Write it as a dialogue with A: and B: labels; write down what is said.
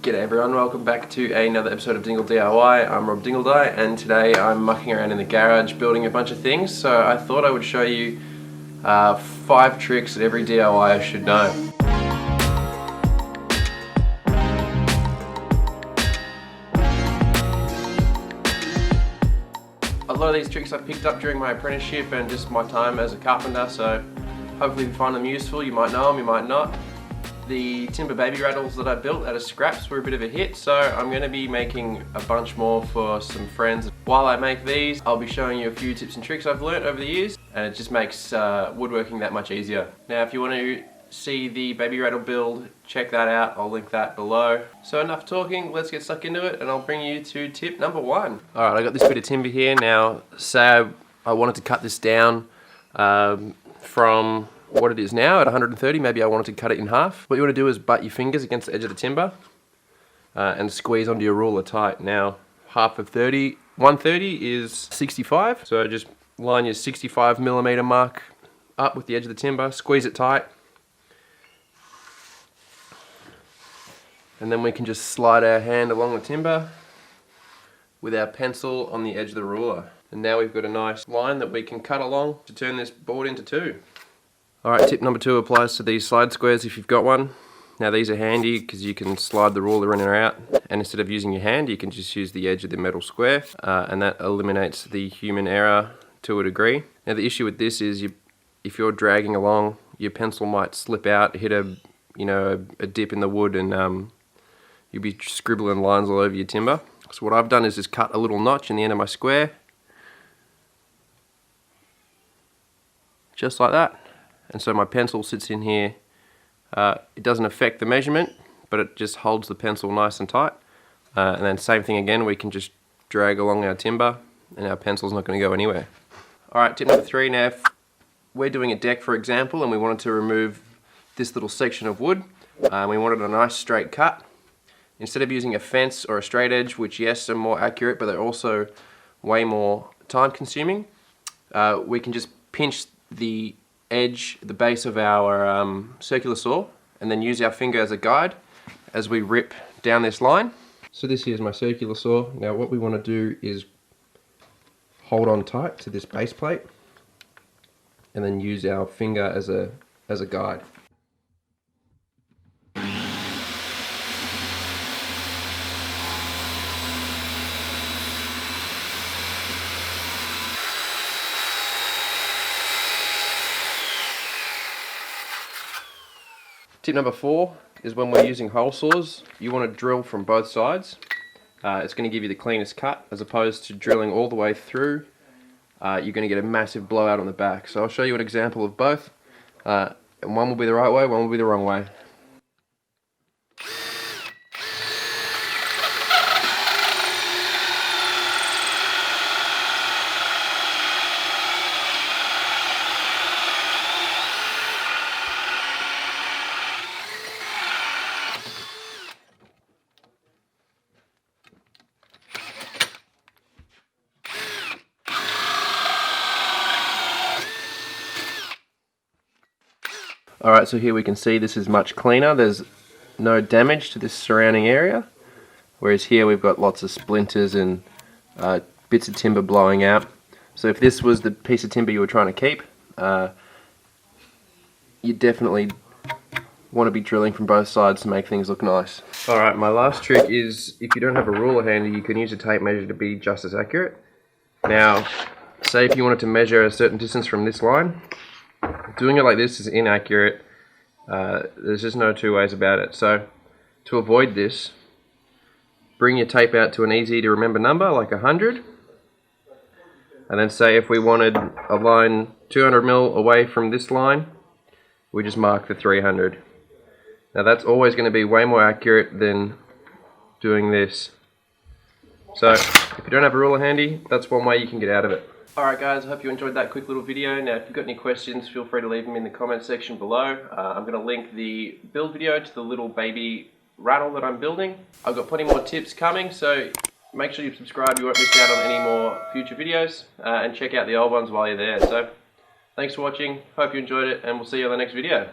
A: G'day everyone, welcome back to another episode of Dingle DIY. I'm Rob Dingledie and today I'm mucking around in the garage building a bunch of things, so I thought I would show you 5 tricks that every DIYer should know. A lot of these tricks I picked up during my apprenticeship and just my time as a carpenter, so hopefully you find them useful. You might know them, you might not. The timber baby rattles that I built out of scraps were a bit of a hit, so I'm going to be making a bunch more for some friends. While I make these, I'll be showing you a few tips and tricks I've learnt over the years, and it just makes woodworking that much easier. Now if you want to see the baby rattle build, check that out, I'll link that below. So enough talking, let's get stuck into it and I'll bring you to tip number 1. Alright, I got this bit of timber here. Now say I wanted to cut this down from what it is now at 130, maybe I wanted to cut it in half. What you want to do is butt your fingers against the edge of the timber and squeeze onto your ruler tight. Now half of 130 is 65, so just line your 65mm mark up with the edge of the timber, squeeze it tight, and then we can just slide our hand along the timber with our pencil on the edge of the ruler. And now we've got a nice line that we can cut along to turn this board into 2. Alright, tip number 2 applies to these slide squares if you've got one. Now these are handy because you can slide the ruler in or out, and instead of using your hand you can just use the edge of the metal square, and that eliminates the human error to a degree. Now the issue with this is if you're dragging along, your pencil might slip out, hit a dip in the wood, and you'll be scribbling lines all over your timber. So what I've done is just cut a little notch in the end of my square, just like that. And so my pencil sits in here. It doesn't affect the measurement, but it just holds the pencil nice and tight. And then same thing again, we can just drag along our timber and our pencil's not going to go anywhere. Alright, tip number 3. Now if we're doing a deck, for example, and we wanted to remove this little section of wood, we wanted a nice straight cut. Instead of using a fence or a straight edge, which yes are more accurate but they're also way more time consuming, we can just pinch the edge, the base of our circular saw, and then use our finger as a guide as we rip down this line. So this here is my circular saw. Now what we want to do is hold on tight to this base plate and then use our finger as a guide. Tip number 4 is when we're using hole saws, you want to drill from both sides. It's going to give you the cleanest cut, as opposed to drilling all the way through. You're going to get a massive blowout on the back. So I'll show you an example of both. And one will be the right way, one will be the wrong way. Alright, so here we can see this is much cleaner. There's no damage to this surrounding area, whereas here we've got lots of splinters and bits of timber blowing out. So if this was the piece of timber you were trying to keep, you definitely want to be drilling from both sides to make things look nice. Alright, my last trick is, if you don't have a ruler handy, you can use a tape measure to be just as accurate. Now, say if you wanted to measure a certain distance from this line, doing it like this is inaccurate. There's just no two ways about it. So to avoid this, bring your tape out to an easy to remember number like 100, and then say if we wanted a line 200mm away from this line, we just mark the 300. Now that's always going to be way more accurate than doing this. So if you don't have a ruler handy, that's one way you can get out of it. Alright guys, I hope you enjoyed that quick little video. Now if you've got any questions, feel free to leave them in the comment section below. I'm going to link the build video to the little baby rattle that I'm building. I've got plenty more tips coming, so make sure you subscribe, you won't miss out on any more future videos, and check out the old ones while you're there. So thanks for watching, hope you enjoyed it, and we'll see you on the next video.